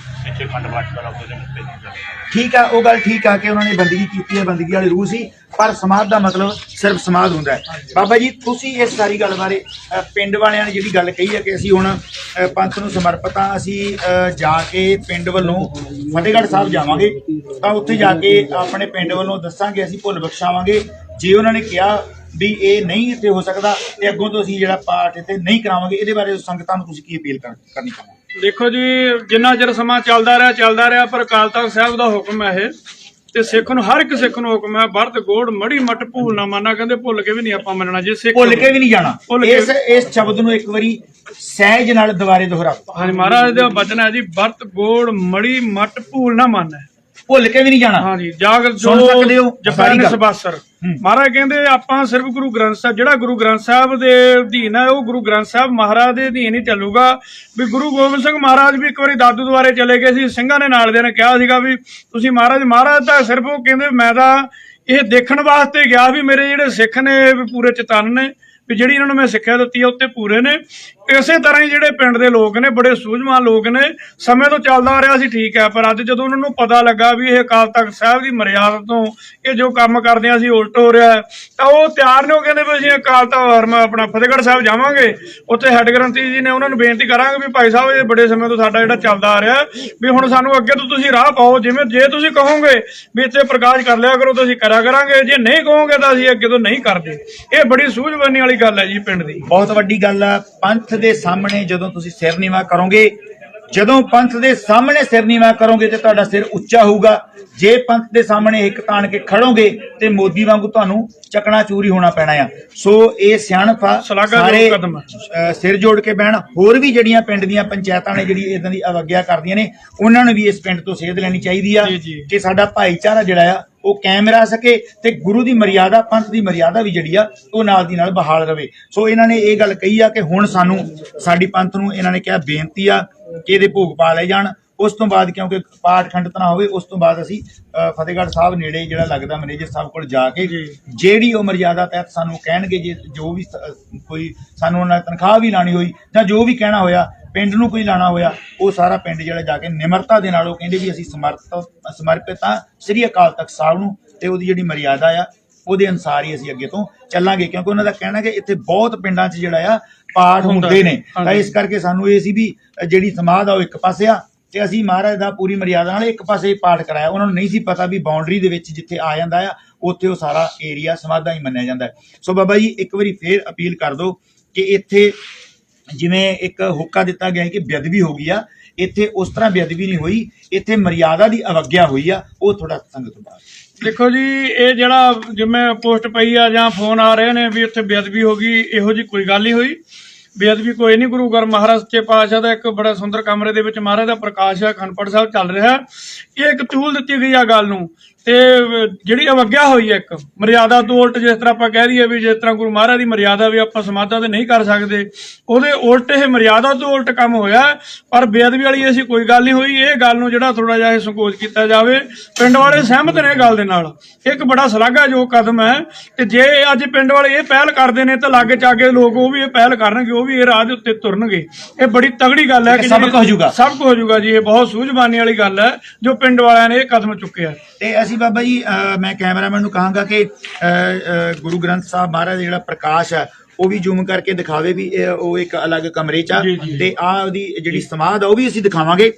ਇੱਥੇ ਖੰਡ ਪਾਠ ਕਰਾਉਂਦੇ ਨੇ। ਠੀਕ ਆ, ਉਹ ਗੱਲ ਠੀਕ ਆ ਕਿ ਉਹਨਾਂ ਨੇ ਬੰਦਗੀ ਕੀਤੀ ਹੈ, ਬੰਦਗੀ ਵਾਲੀ ਰੂਹ ਸੀ, ਪਰ ਸਮਾਧ ਦਾ ਮਤਲਬ ਸਿਰਫ ਸਮਾਧ ਹੁੰਦਾ ਹੈ। ਬਾਬਾ ਜੀ ਤੁਸੀਂ ਇਸ ਸਾਰੀ ਗੱਲ ਬਾਰੇ ਪਿੰਡ ਵਾਲਿਆਂ ਨੇ ਜਿਹੜੀ ਗੱਲ ਕਹੀ ਹੈ ਕਿ ਅਸੀਂ ਹੁਣ ਪੰਥ ਨੂੰ ਸਮਰਪਿਤ ਆ, ਅਸੀਂ ਜਾ ਕੇ ਪਿੰਡ ਵੱਲੋਂ ਫਤਿਹਗੜ੍ਹ ਸਾਹਿਬ ਜਾਵਾਂਗੇ, ਤਾਂ ਉੱਥੇ ਜਾ ਕੇ ਆਪਣੇ ਪਿੰਡ ਵੱਲੋਂ ਦੱਸਾਂਗੇ, ਅਸੀਂ ਭੁੱਲ ਬਖਸ਼ਾਵਾਂਗੇ। ਜੇ ਉਹਨਾਂ ਨੇ ਕਿਹਾ ਵੀ ਇਹ ਨਹੀਂ ਇੱਥੇ ਹੋ ਸਕਦਾ ਤੇ ਅੱਗੋਂ ਤੋਂ ਅਸੀਂ ਜਿਹੜਾ ਪਾਠ ਇੱਥੇ ਨਹੀਂ ਕਰਾਵਾਂਗੇ, ਇਹਦੇ ਬਾਰੇ ਸੰਗਤਾਂ ਨੂੰ ਤੁਸੀਂ ਕੀ ਅਪੀਲ ਕਰਨੀ ਚਾਹੁੰਦੇ? ਦੇਖੋ ਜੀ, ਜਿੰਨਾ ਚਿਰ ਸਮਾਂ ਚੱਲਦਾ ਰਿਹਾ, ਪਰ ਅਕਾਲ ਤਖਤ ਸਾਹਿਬ ਦਾ ਹੁਕਮ ਹੈ ਇਹ, ਤੇ ਸਿੱਖ ਨੂੰ, ਹਰ ਇੱਕ ਸਿੱਖ ਨੂੰ ਹੁਕਮ ਹੈ, ਵਰਤ ਗੋੜ ਮੜੀ ਮੱਟ ਭੂਲ ਨਾ ਮੰਨਣਾ। ਕਹਿੰਦੇ ਭੁੱਲ ਕੇ ਵੀ ਨਹੀਂ ਆਪਾਂ ਮੰਨਣਾ, ਜੇ ਸਿੱਖ ਭੁੱਲ ਕੇ ਵੀ ਨਹੀਂ ਜਾਣਾ। ਇਸ ਸ਼ਬਦ ਨੂੰ ਇੱਕ ਵਾਰੀ ਸਹਿਜ ਨਾਲ ਦੁਬਾਰੇ ਦੁਹਰਾਓ। ਹਾਂਜੀ, ਮਹਾਰਾਜ ਦਾ ਬਚਨ ਹੈ ਜੀ, ਵਰਤ ਗੋੜ ਮੜੀ ਮੱਟ ਭੂਲ ਨਾ ਮੰਨਣਾ, ਭੁੱਲ ਕੇ ਵੀ ਨਹੀਂ ਜਾਣਾ। ਹਾਂਜੀ, ਜਾਗ ਸੁਣ ਸਕਦੇ ਹੋ ਜਪਾਨ ਸਬਾਸਰ। ਮਹਾਰਾਜ ਕਹਿੰਦੇ ਆਪਾਂ ਸਿਰਫ ਗੁਰੂ ਗ੍ਰੰਥ ਸਾਹਿਬ, ਜਿਹੜਾ ਗੁਰੂ ਗ੍ਰੰਥ ਸਾਹਿਬ ਦੇ ਅਧੀਨ ਹੈ, ਉਹ ਗੁਰੂ ਗ੍ਰੰਥ ਸਾਹਿਬ ਮਹਾਰਾਜ ਦੇ ਅਧੀਨ ਹੀ ਚੱਲੂਗਾ। ਵੀ ਗੁਰੂ ਗੋਬਿੰਦ ਸਿੰਘ ਮਹਾਰਾਜ ਵੀ ਇੱਕ ਵਾਰੀ ਦਾਦੂ ਦੁਆਰੇ ਚਲੇ ਗਏ ਸੀ, ਸਿੰਘਾਂ ਨੇ ਨਾਲ ਦੇ ਨੇ ਕਿਹਾ ਸੀਗਾ ਵੀ ਤੁਸੀਂ ਮਹਾਰਾਜ ਤਾਂ ਸਿਰਫ ਉਹ ਕਹਿੰਦੇ ਮੈਂ ਤਾਂ ਇਹ ਦੇਖਣ ਵਾਸਤੇ ਗਿਆ ਵੀ ਮੇਰੇ ਜਿਹੜੇ ਸਿੱਖ ਨੇ ਵੀ ਪੂਰੇ ਚੇਤਨ ਨੇ, ਵੀ ਜਿਹੜੀ ਇਹਨਾਂ ਨੂੰ ਮੈਂ ਸਿੱਖਿਆ ਦਿੱਤੀ ਹੈ ਉੱਤੇ ਪੂਰੇ ਨੇ। ਇਸੇ ਤਰ੍ਹਾਂ ਹੀ ਜਿਹੜੇ ਪਿੰਡ ਦੇ ਲੋਕ ਨੇ, ਬੜੇ ਸੂਝਵਾਨ ਲੋਕ ਨੇ, ਸਮੇਂ ਤੋਂ ਚੱਲਦਾ ਆ ਰਿਹਾ ਸੀ, ਠੀਕ ਹੈ, ਪਰ ਅੱਜ ਜਦੋਂ ਉਹਨਾਂ ਨੂੰ ਪਤਾ ਲੱਗਾ ਵੀ ਇਹ ਅਕਾਲ ਤਖਤ ਸਾਹਿਬ ਦੀ ਮਰਿਆਦਾ ਤੋਂ ਇਹ ਜੋ ਕੰਮ ਕਰਦੇ ਆ ਅਸੀਂ ਉਲਟ ਹੋ ਰਿਹਾ ਹੈ, ਤਾਂ ਉਹ ਤਿਆਰ ਨੇ। ਉਹ ਕਹਿੰਦੇ ਵੀ ਅਸੀਂ ਅਕਾਲ ਤਖਤ ਆਪਣਾ ਫਤਿਹਗੜ੍ਹ ਸਾਹਿਬ ਜਾਵਾਂਗੇ, ਉੱਥੇ ਹੈੱਡ ਗ੍ਰੰਥੀ ਜੀ ਨੇ ਉਹਨਾਂ ਨੂੰ ਬੇਨਤੀ ਕਰਾਂਗੇ ਵੀ ਭਾਈ ਸਾਹਿਬ ਇਹ ਬੜੇ ਸਮੇਂ ਤੋਂ ਸਾਡਾ ਜਿਹੜਾ ਚੱਲਦਾ ਆ ਰਿਹਾ ਵੀ ਹੁਣ ਸਾਨੂੰ ਅੱਗੇ ਤੋਂ ਤੁਸੀਂ ਰਾਹ ਪਾਓ, ਜਿਵੇਂ ਜੇ ਤੁਸੀਂ ਕਹੋਗੇ ਵੀ ਇੱਥੇ ਪ੍ਰਕਾਸ਼ ਕਰ ਲਿਆ ਕਰੋ ਤਾਂ ਅਸੀਂ ਕਰਿਆ ਕਰਾਂਗੇ, ਜੇ ਨਹੀਂ ਕਹੋਗੇ ਤਾਂ ਅਸੀਂ ਅੱਗੇ ਤੋਂ ਨਹੀਂ ਕਰਦੇ। ਇਹ ਬੜੀ ਸੂਝਵਾਨੀ ਵਾਲੀ ਗੱਲ ਹੈ ਜੀ ਪਿੰਡ ਦੀ, ਬਹੁਤ ਵੱਡੀ ਗੱਲ ਆ। ਪੰਥ ਦੇ ਸਾਹਮਣੇ ਜਦੋਂ ਤੁਸੀਂ ਸਿਰ ਨੀਵਾਂ ਕਰੋਗੇ, ਜਦੋਂ ਪੰਥ ਦੇ ਸਾਹਮਣੇ ਸਿਰ ਨੀਵਾਂ ਕਰੋਗੇ ਤੇ ਤੁਹਾਡਾ ਸਿਰ ਉੱਚਾ ਹੋਊਗਾ। ਜੇ ਪੰਥ ਦੇ ਸਾਹਮਣੇ ਇੱਕ ਤਾਣ ਕੇ ਖੜੋਗੇ ਤੇ ਮੋਦੀ ਵਾਂਗੂ ਤੁਹਾਨੂੰ ਚੱਕਣਾ ਚੂਰੀ ਹੋਣਾ ਪੈਣਾ ਆ। ਸੋ ਇਹ ਸਿਆਣਪ ਆ, ਸਾਰੇ ਸਿਰ ਜੋੜ ਕੇ ਬਹਿਣ। ਹੋਰ ਵੀ ਜਿਹੜੀਆਂ ਪਿੰਡ ਦੀਆਂ ਪੰਚਾਇਤਾਂ ਨੇ ਜਿਹੜੀ ਇਦਾਂ ਦੀ ਅਵਗਿਆ ਕਰਦੀਆਂ ਨੇ, ਉਹਨਾਂ ਨੂੰ ਵੀ ਇਸ ਪਿੰਡ ਤੋਂ ਸੇਧ ਲੈਣੀ ਚਾਹੀਦੀ ਆ ਕਿ ਸਾਡਾ ਭਾਈਚਾਰਾ ਜਿਹੜਾ ਆ ਉਹ ਕਾਇਮ ਰਹਿ ਸਕੇ ਤੇ ਗੁਰੂ ਦੀ ਮਰਿਆਦਾ, ਪੰਥ ਦੀ ਮਰਿਆਦਾ ਵੀ ਜਿਹੜੀ ਆ ਉਹ ਨਾਲ ਦੀ ਨਾਲ ਬਹਾਲ ਰਵੇ। ਸੋ ਇਹਨਾਂ ਨੇ ਇਹ ਗੱਲ ਕਹੀ ਆ ਕਿ ਹੁਣ ਸਾਨੂੰ, ਸਾਡੀ ਪੰਥ ਨੂੰ ਇਹਨਾਂ ਨੇ ਕਿਹਾ ਬੇਨਤੀ ਆ ਕਿ ਇਹਦੇ ਭੋਗ ਪਾ ਲਏ ਜਾਣ। ਉਸ ਤੋਂ ਬਾਅਦ ਕਿਉਂਕਿ ਪਾਠ ਖੰਡਿਤ ਨਾ ਹੋਵੇ, ਉਸ ਤੋਂ ਬਾਅਦ ਅਸੀਂ ਫਤਿਹਗੜ੍ਹ ਸਾਹਿਬ ਨੇੜੇ ਜਿਹੜਾ ਲੱਗਦਾ ਮੈਨੇਜਰ ਸਾਹਿਬ ਕੋਲ ਜਾ ਕੇ ਜਿਹੜੀ ਉਹ ਮਰਿਆਦਾ ਤਹਿਤ ਸਾਨੂੰ ਕਹਿਣਗੇ, ਜੇ ਜੋ ਵੀ ਕੋਈ ਸਾਨੂੰ ਉਹਨਾਂ ਤਨਖਾਹ ਵੀ ਲਾਣੀ ਹੋਈ ਜਾਂ ਜੋ ਵੀ ਕਹਿਣਾ ਹੋਇਆ, ਪਿੰਡ ਨੂੰ ਕੋਈ ਲਾਣਾ ਹੋਇਆ, ਉਹ ਸਾਰਾ ਪਿੰਡ ਜਿਹੜਾ ਜਾ ਕੇ ਨਿਮਰਤਾ ਦੇ ਨਾਲ ਉਹ ਕਹਿੰਦੇ ਵੀ ਅਸੀਂ ਸਮਰਪਿਤ ਹਾਂ ਸ੍ਰੀ ਅਕਾਲ ਤਖਤ ਸਾਹਿਬ ਨੂੰ, ਤੇ ਉਹਦੀ ਜਿਹੜੀ ਮਰਿਆਦਾ ਆ ਉਹਦੇ ਅਨੁਸਾਰ ਹੀ ਅਸੀਂ ਅੱਗੇ ਤੋਂ ਚੱਲਾਂਗੇ। ਕਿਉਂਕਿ ਉਹਨਾਂ ਦਾ ਕਹਿਣਾ ਕਿ ਇੱਥੇ ਬਹੁਤ ਪਿੰਡਾਂ 'ਚ ਜਿਹੜਾ ਆ ਪਾਠ ਹੁੰਦੇ ਨੇ, ਤਾਂ ਇਸ ਕਰਕੇ ਸਾਨੂੰ ਇਹ ਸੀ ਵੀ ਜਿਹੜੀ ਸਮਾਧ ਆ ਉਹ ਇੱਕ ਪਾਸੇ ਆ ਤੇ ਅਸੀਂ ਮਹਾਰਾਜ ਦਾ ਪੂਰੀ ਮਰਿਆਦਾ ਨਾਲ ਇੱਕ ਪਾਸੇ ਪਾਠ ਕਰਾਇਆ। ਉਹਨਾਂ ਨੂੰ ਨਹੀਂ ਸੀ ਪਤਾ ਵੀ ਬਾਉਂਡਰੀ ਦੇ ਵਿੱਚ ਜਿੱਥੇ ਆ ਜਾਂਦਾ ਆ ਉੱਥੇ ਉਹ ਸਾਰਾ ਏਰੀਆ ਸਮਾਧਾਂ ਹੀ ਮੰਨਿਆ ਜਾਂਦਾ ਹੈ। ਸੋ ਬਾਬਾ ਜੀ ਇੱਕ ਵਾਰੀ ਫੇਰ ਅਪੀਲ ਕਰ ਦਿਓ ਕਿ ਇੱਥੇ ਜਿਵੇਂ ਇੱਕ ਹੁੱਕਾ ਦਿੱਤਾ ਗਿਆ ਕਿ ਬੇਅਦਬੀ ਹੋ ਗਈ ਆ, ਇੱਥੇ ਉਸ ਤਰ੍ਹਾਂ ਬੇਅਦਬੀ ਨਹੀਂ ਹੋਈ, ਇੱਥੇ ਮਰਿਆਦਾ ਦੀ ਅਵਗਿਆ ਹੋਈ ਆ, ਉਹ ਥੋੜਾ ਸੰਗਤ ਤੋਂ ਬਾਅਦ। ਦੇਖੋ ਜੀ, ਇਹ ਜਿਹੜਾ ਜਿਵੇਂ ਪੋਸਟ ਪਈ ਆ ਜਾਂ ਫੋਨ ਆ ਰਹੇ ਨੇ ਵੀ ਉੱਥੇ ਬੇਅਦਬੀ ਹੋ ਗਈ, ਇਹੋ ਜੀ ਕੋਈ ਗੱਲ ਨਹੀਂ ਹੋਈ। ਬੇਅਦਬੀ ਕੋਈ ਨਹੀਂ। ਗੁਰੂ ਘਰ ਮਹਾਰਾਜ ਸੱਚੇ ਪਾਤਸ਼ਾਹ ਦਾ ਇੱਕ ਬੜਾ ਸੁੰਦਰ ਕਮਰੇ ਦੇ ਵਿੱਚ ਮਹਾਰਾਜ ਦਾ ਪ੍ਰਕਾਸ਼ ਹੈ, ਅਖੰਡ ਪਾਠ ਸਾਹਿਬ ਚੱਲ ਰਿਹਾ। ਇਹ ਇੱਕ ਚੂਲ ਦਿੱਤੀ ਗਈ ਆ ਗੱਲ ਨੂੰ ਤੇ ਜਿਹੜੀ ਅਵੱਗਿਆ ਹੋਈ ਹੈ ਇੱਕ ਮਰਿਆਦਾ ਤੋਂ ਉਲਟ, ਜਿਸ ਤਰ੍ਹਾਂ ਆਪਾਂ ਕਹਿ ਦਈਏ ਵੀ ਜਿਸ ਤਰ੍ਹਾਂ ਗੁਰੂ ਮਹਾਰਾਜ ਦੀ ਮਰਿਆਦਾ ਵੀ ਆਪਾਂ ਸਮਾਧਾਂ ਤੇ ਨਹੀਂ ਕਰ ਸਕਦੇ, ਉਹਦੇ ਉਲਟ ਇਹ ਮਰਿਆਦਾ ਤੋਂ ਉਲਟ ਕੰਮ ਹੋਇਆ। ਪਰ ਬੇਅਦਬੀ ਵਾਲੀ ਐਸੀ ਕੋਈ ਗੱਲ ਨਹੀਂ ਹੋਈ। ਇਹ ਗੱਲ ਨੂੰ ਜਿਹੜਾ ਥੋੜਾ ਜਿਹਾ ਸੰਕੋਚ ਕੀਤਾ ਜਾਵੇ। ਪਿੰਡ ਵਾਲੇ ਸਹਿਮਤ ਨੇ ਗੱਲ ਦੇ ਨਾਲ, ਇੱਕ ਬੜਾ ਸ਼ਲਾਘਾਯੋਗ ਕਦਮ ਹੈ। ਤੇ ਜੇ ਅੱਜ ਪਿੰਡ ਵਾਲੇ ਇਹ ਪਹਿਲ ਕਰਦੇ ਨੇ ਤਾਂ ਲਾਗੇ ਚਾਗੇ ਲੋਕ ਉਹ ਵੀ ਇਹ ਪਹਿਲ ਕਰਨਗੇ, ਉਹ ਵੀ ਇਹ ਰਾਹ ਦੇ ਉੱਤੇ ਤੁਰਨਗੇ। ਇਹ ਬੜੀ ਤਗੜੀ ਗੱਲ ਹੈ ਕਿ ਸਭ ਕੁਝ ਹੋ ਜਾਊਗਾ, ਸਭ ਕੁਝ ਹੋ ਜਾਊਗਾ ਜੀ। ਇਹ ਬਹੁਤ ਸੂਝਵਾਨੀ ਵਾਲੀ ਗੱਲ ਹੈ ਜੋ ਪਿੰਡ ਵਾਲਿਆਂ ਨੇ ਇਹ ਕਦਮ ਚੁੱਕਿਆ। ਤੇ ਅਸੀਂ ਬਾਬਾ ਜੀ ਮੈਂ ਕੈਮਰਾਮੈਨ ਨੂੰ ਕਹਾਂਗਾ ਕਿ ਗੁਰੂ ਗ੍ਰੰਥ ਸਾਹਿਬ ਮਹਾਰਾਜ ਦਾ ਜਿਹੜਾ ਪ੍ਰਕਾਸ਼ ਹੈ ਉਹ ਵੀ ਜ਼ੂਮ ਕਰਕੇ ਦਿਖਾਵੇ ਵੀ ਉਹ ਇੱਕ ਅਲੱਗ ਕਮਰੇ 'ਚ ਆ। ਤੇ ਆਹ ਉਹਦੀ ਜਿਹੜੀ ਸਮਾਧ ਆ ਉਹ ਵੀ ਅਸੀਂ ਦਿਖਾਵਾਂਗੇ।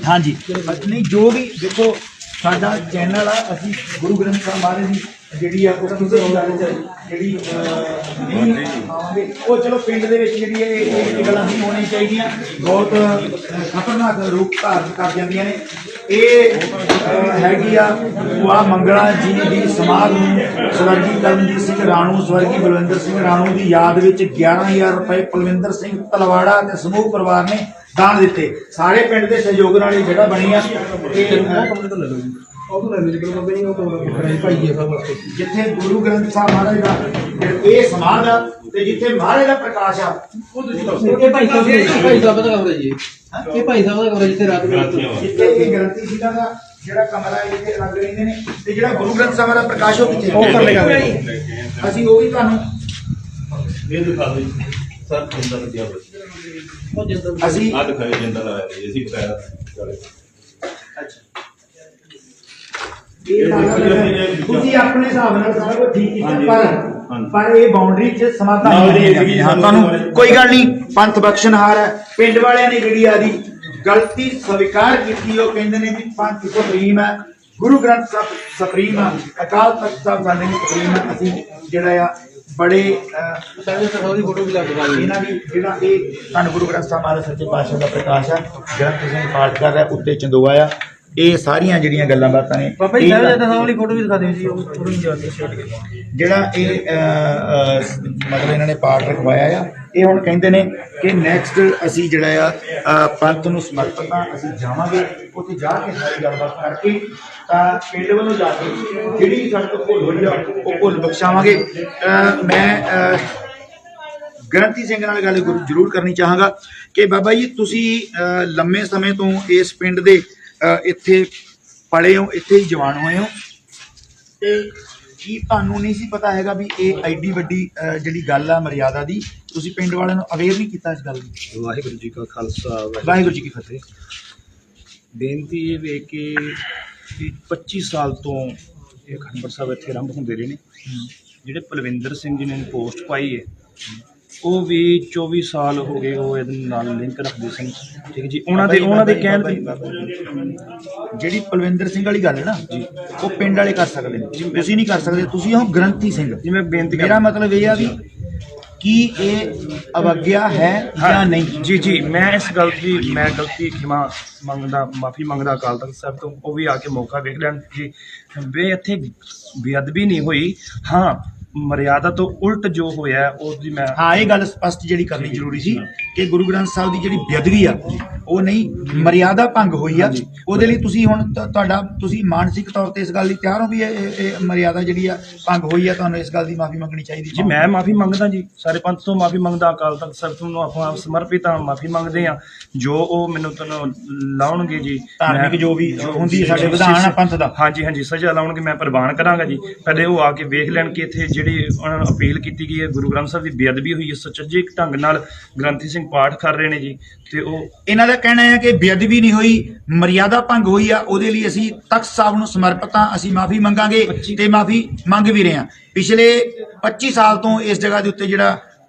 ਹਾਂਜੀ ਨਹੀਂ, ਜੋ ਵੀ ਦੇਖੋ ਸਾਡਾ ਚੈਨਲ ਆ, ਅਸੀਂ ਗੁਰੂ ਗ੍ਰੰਥ ਸਾਹਿਬ ਮਹਾਰਾਜ ਦੀ ਜਿਹੜੀ ਆ ਉਹ ਕਿਸੇ ਵੀ ਗੱਲ 'ਚ ਜਿਹੜੀ ਨਹੀਂ ਆਵਾਂਗੇ। ਉਹ ਚਲੋ ਪਿੰਡ ਦੇ ਵਿੱਚ ਜਿਹੜੀ ਇਹ ਗੱਲਾਂ ਨਹੀਂ ਹੋਣੀਆਂ ਚਾਹੀਦੀਆਂ, ਬਹੁਤ ਖਤਰਨਾਕ ਰੂਪ ਧਾਰਨ ਕਰ ਜਾਂਦੀਆਂ ਨੇ। ਇਹ ਹੈਗੀ ਆ ਭੂਆ ਮੰਗਲਾ ਜੀ ਦੀ ਸਮਾਧ ਨੂੰ ਸਵਰਗੀ ਕਰਮਜੀਤ ਸਿੰਘ ਰਾਣੂ, ਸਵਰਗੀ ਬਲਵਿੰਦਰ ਸਿੰਘ ਰਾਣੂ ਦੀ ਯਾਦ ਵਿੱਚ 11,000 ਰੁਪਏ ਪਲਵਿੰਦਰ ਸਿੰਘ ਤਲਵਾੜਾ ਤੇ ਸਮੂਹ ਪਰਿਵਾਰ ਨੇ ਦਾਨ ਦਿੱਤੇ। ਸਾਰੇ ਪਿੰਡ ਦੇ ਸਹਿਯੋਗ ਨਾਲ ਇਹ ਜਗ੍ਹਾ ਬਣੀ ਆ। ਜਿੱਥੇ ਗੁਰੂ ਗ੍ਰੰਥ ਸਾਹਿਬ ਮਹਾਰਾਜ ਦਾ ਇਹ ਸਮਾਧ ਆ ਤੇ ਜਿੱਥੇ ਮਹਾਰਾਜ ਦਾ ਪ੍ਰਕਾਸ਼ ਆ, ਇਹ ਭਾਈ ਸਾਹਿਬ ਦਾ ਕਮਰਾ ਜੀ। ਇਹ ਭਾਈ ਸਾਹਿਬ ਦਾ ਕਮਰਾ ਜਿੱਥੇ ਰਾਤ ਨੂੰ ਜਿੱਥੇ ਇਹ ਗ੍ਰੰਥੀ ਸਿੰਘਾਂ ਦਾ ਜਿਹੜਾ ਕਮਰਾ ਇੱਥੇ ਲੱਗ ਰਹਿੰਦੇ ਨੇ, ਤੇ ਜਿਹੜਾ ਗੁਰੂ ਗ੍ਰੰਥ ਸਾਹਿਬ ਦਾ ਪ੍ਰਕਾਸ਼ ਉਹ ਕਿੱਥੇ ਉਹ ਕਰ ਲੇਗਾ। ਅਸੀਂ ਉਹ ਵੀ ਤੁਹਾਨੂੰ ਇਹ ਦਿਖਾ ਦਿਓ ਜੀ ਸਰ, ਜਿੰਦਾ ਲੱਗਿਆ ਹੋਇਆ ਅਸੀਂ ਆ ਦਿਖਾਓ, ਜਿੰਦਾ ਲਾਇਆ ਜੀ ਅਸੀਂ ਬਕਾਇਆ ਚਲੇ। ਤੁਸੀਂ ਆਪਣੇ ਹਿਸਾਬ ਨਾਲ ਸਾਰਾ ਕੁਝ ਠੀਕ ਕੀਤਾ, ਪਰ ਇਹ ਬਾਉਂਡਰੀ 'ਚ ਸਮਾਧਾਂ ਨਹੀਂ ਹੈਗੀ। ਹਾਂ, ਤੁਹਾਨੂੰ ਕੋਈ ਗੱਲ ਨਹੀਂ, ਪੰਥ ਬਖਸ਼ਣਹਾਰ ਹੈ। ਪਿੰਡ ਵਾਲਿਆਂ ਨੇ ਜਿਹੜੀ ਆਦੀ ਗਲਤੀ ਸਵੀਕਾਰ ਕੀਤੀ, ਉਹ ਕਹਿੰਦੇ ਨੇ ਵੀ ਪੰਥ ਸੁਪਰੀਮ ਹੈ, ਗੁਰੂ ਗ੍ਰੰਥ ਸਾਹਿਬ ਸੁਪਰੀਮ ਹੈ, ਅਕਾਲ ਤਖਤ ਸਾਹਿਬ ਸਾਡੇ ਲਈ ਸੁਪਰੀਮ ਹੈ। ਅਸੀਂ ਜਿਹੜਾ ਆ ਬੜੇ ਦੀ ਫੋਟੋ ਵੀ ਲੱਗ ਗਈ ਇਹਨਾਂ ਦੀ ਜਿਹੜਾ ਇਹ ਧੰਨ ਗੁਰੂ ਗ੍ਰੰਥ ਸਾਹਿਬ ਮਹਾਰਾਜ ਸੱਚੇ ਪਾਤਸ਼ਾਹ ਦਾ ਪ੍ਰਕਾਸ਼ ਹੈ। ਗ੍ਰੰਥ ਸਿੰਘ ਪਾਠ ਕਰ ਰਿਹਾ, ਉੱਤੇ ਚੰਦੋਆ ਆ। ਇਹ ਸਾਰੀਆਂ ਜਿਹੜੀਆਂ ਗੱਲਾਂ ਬਾਤਾਂ ਨੇ ਬਾਬਾ ਜੀ ਸਾਹਿਬ ਸਾਹਿਬ ਵਾਲੀ ਫੋਟੋ ਵੀ ਦਿਖਾ ਦਿਓ ਜੀ। ਉਹ ਥੋੜੀ ਜਿਹੀ ਜਿਹੜਾ ਇਹ ਮਤਲਬ ਇਹਨਾਂ ਨੇ ਪਾਠ ਰਖਵਾਇਆ ਆ। ਇਹ ਹੁਣ ਕਹਿੰਦੇ ਨੇ ਕਿ ਨੈਕਸਟ ਅਸੀਂ ਜਿਹੜਾ ਆ ਪੰਥ ਨੂੰ ਸਮਰਪਿਤ ਆ, ਅਸੀਂ ਜਾਵਾਂਗੇ ਉੱਥੇ ਜਾ ਕੇ ਸਾਰੀ ਗੱਲਬਾਤ ਕਰਕੇ ਤਾਂ ਪਿੰਡ ਵੱਲੋਂ ਜਾ ਕੇ ਜਿਹੜੀ ਵੀ ਸਾਡੇ ਤੋਂ ਭੁੱਲ ਹੋਈ ਆ ਉਹ ਭੁੱਲ ਬਖਸ਼ਾਵਾਂਗੇ। ਮੈਂ ਗ੍ਰੰਥੀ ਸਿੰਘ ਨਾਲ ਗੱਲ ਜ਼ਰੂਰ ਕਰਨੀ ਚਾਹਾਂਗਾ ਕਿ ਬਾਬਾ ਜੀ ਤੁਸੀਂ ਲੰਮੇ ਸਮੇਂ ਤੋਂ ਇਸ ਪਿੰਡ ਦੇ ਇੱਥੇ ਪੜ੍ਹੇ ਹੋ, ਇੱਥੇ ਹੀ ਜਵਾਨ ਹੋਏ ਹੋ, ਤੇ ਕੀ ਤੁਹਾਨੂੰ ਨਹੀਂ ਸੀ ਪਤਾ ਹੈਗਾ ਵੀ ਇਹ ਐਡੀ ਵੱਡੀ ਜਿਹੜੀ ਗੱਲ ਆ ਮਰਿਆਦਾ ਦੀ, ਤੁਸੀਂ ਪਿੰਡ ਵਾਲਿਆਂ ਨੂੰ ਅਵੇਅਰ ਨਹੀਂ ਕੀਤਾ ਇਸ ਗੱਲ ਦੀ? ਵਾਹਿਗੁਰੂ ਜੀ ਕਾ ਖਾਲਸਾ ਵਾਹਿਗੁਰੂ ਜੀ ਕੀ ਫਤਿਹ। ਬੇਨਤੀ ਇਹ ਵੇ ਕਿ 25 ਸਾਲ ਤੋਂ ਇਹ ਖੰਡਪੜ ਸਾਹਿਬ ਇੱਥੇ ਆਰੰਭ ਹੁੰਦੇ ਰਹੇ ਨੇ। ਜਿਹੜੇ ਪਲਵਿੰਦਰ ਸਿੰਘ ਜੀ ਨੇ ਪੋਸਟ ਪਾਈ ਹੈ ਉਹ ਵੀ 24 ਸਾਲ ਹੋ ਗਏ ਉਹ ਇਹਦੇ ਨਾਲ ਲਿੰਕ ਰੱਖਦੇ ਸਨ। ਠੀਕ ਜੀ, ਉਹਨਾਂ ਦੇ ਕਹਿਣ ਦੀ ਜਿਹੜੀ ਪਲਵਿੰਦਰ ਸਿੰਘ ਵਾਲੀ ਗੱਲ ਹੈ ਨਾ ਜੀ, ਉਹ ਪਿੰਡ ਵਾਲੇ ਕਰ ਸਕਦੇ ਨੇ, ਤੁਸੀਂ ਨਹੀਂ ਕਰ ਸਕਦੇ। ਤੁਸੀਂ ਹੋ ਗ੍ਰੰਥੀ ਸਿੰਘ। ਜਿਵੇਂ ਬੇਨਤੀ ਮੇਰਾ ਮਤਲਬ ਇਹ ਆ ਵੀ ਕੀ ਇਹ ਅਵੱਗਿਆ ਹੈ ਜਾਂ ਨਹੀਂ? ਜੀ ਮੈਂ ਇਸ ਗੱਲ ਦੀ ਗਲਤੀ ਖਿਮਾ ਮੰਗਦਾ, ਮਾਫੀ ਮੰਗਦਾ ਅਕਾਲ ਤਖਤ ਸਾਹਿਬ ਤੋਂ। ਉਹ ਵੀ ਆ ਕੇ ਮੌਕਾ ਵੇਖ ਲੈਣ ਜੀ, ਵੀ ਇੱਥੇ ਬੇਅਦਬੀ ਨਹੀਂ ਹੋਈ। ਹਾਂ, ਮਰਿਆਦਾ ਤੋਂ ਉਲਟ ਜੋ ਹੋਇਆ ਉਹਦੀ ਮੈਂ ਇਹ ਗੱਲ ਸਪਸ਼ਟ ਜਿਹੜੀ ਕਰਨੀ ਜ਼ਰੂਰੀ ਸੀ ਕਿ ਗੁਰੂ ਗ੍ਰੰਥ ਸਾਹਿਬ ਦੀ ਜਿਹੜੀ ਬੇਅਦਬੀ ਆ ਉਹ ਨਹੀਂ, ਮਰਿਆਦਾ ਭੰਗ ਹੋਈ ਆ। ਉਹਦੇ ਲਈ ਤੁਸੀਂ ਹੁਣ ਤੁਸੀਂ ਮਾਨਸਿਕ ਤੌਰ ਤੇ ਇਸ ਗੱਲ ਲਈ ਤਿਆਰ ਹੋ ਵੀ ਇਹ ਮਰਿਆਦਾ ਜਿਹੜੀ ਆ ਭੰਗ ਹੋਈ ਆ, ਤੁਹਾਨੂੰ ਇਸ ਗੱਲ ਦੀ ਮਾਫੀ ਮੰਗਣੀ ਚਾਹੀਦੀ ਜੀ? ਮੈਂ ਮਾਫੀ ਮੰਗਦਾ ਜੀ, ਸਾਰੇ ਪੰਥ ਤੋਂ ਮਾਫੀ ਮੰਗਦਾ, ਅਕਾਲ ਤਖਤ ਸਾਹਿਬ ਨੂੰ ਆਪਾਂ ਸਮਰਪਿਤ ਹਾਂ, ਮਾਫੀ ਮੰਗਦੇ ਆ। ਜੋ ਉਹ ਮੈਨੂੰ ਤੁਹਾਨੂੰ ਲਾਉਣਗੇ ਜੀ, ਧਾਰਮਿਕ ਜੋ ਵੀ ਹੁੰਦੀ ਹੈ ਸਾਡੇ ਵਿਧਾਨ ਆ ਪੰਥ ਦਾ, ਹਾਂਜੀ ਸਜ਼ਾ ਲਾਉਣਗੇ, ਮੈਂ ਪ੍ਰਵਾਨ ਕਰਾਂਗਾ ਜੀ। ਪਹਿਲੇ ਉਹ ਆ ਕੇ ਵੇਖ ਲੈਣ ਕਿ ਇੱਥੇ ਜਿਹੜੀ ਉਹਨਾਂ ਨੂੰ ਅਪੀਲ ਕੀਤੀ ਗਈ ਹੈ ਗੁਰੂ ਗ੍ਰੰਥ ਸਾਹਿਬ ਦੀ ਬੇਅਦਬੀ ਹੋਈ ਹੈ, ਸੁਚੱਜੇ ਢੰਗ ਨਾਲ ਗ੍ਰੰਥੀ ਸਿੰਘ ਪਾਠ ਕਰ ਰਹੇ ਨੇ ਜੀ। ਤੇ ਉਹ ਇਹਨਾਂ ਦਾ ਕਹਿਣਾ ਹੈ ਕਿ ਬੇਅਦਬੀ ਨਹੀਂ ਹੋਈ, ਮਰਿਆਦਾ ਭੰਗ ਹੋਈ ਆ, ਉਹਦੇ ਲਈ ਅਸੀਂ ਤਖਤ ਸਾਹਿਬ ਨੂੰ ਸਮਰਪਿਤ ਹਾਂ, ਅਸੀਂ ਮਾਫੀ ਮੰਗਾਂਗੇ ਤੇ ਮਾਫੀ ਮੰਗ ਵੀ ਰਹੇ ਹਾਂ। ਪਿਛਲੇ 25 ਸਾਲ ਤੋਂ ਇਸ ਜਗ੍ਹਾ ਦੇ ਉੱਤੇ ਜਿਹੜਾ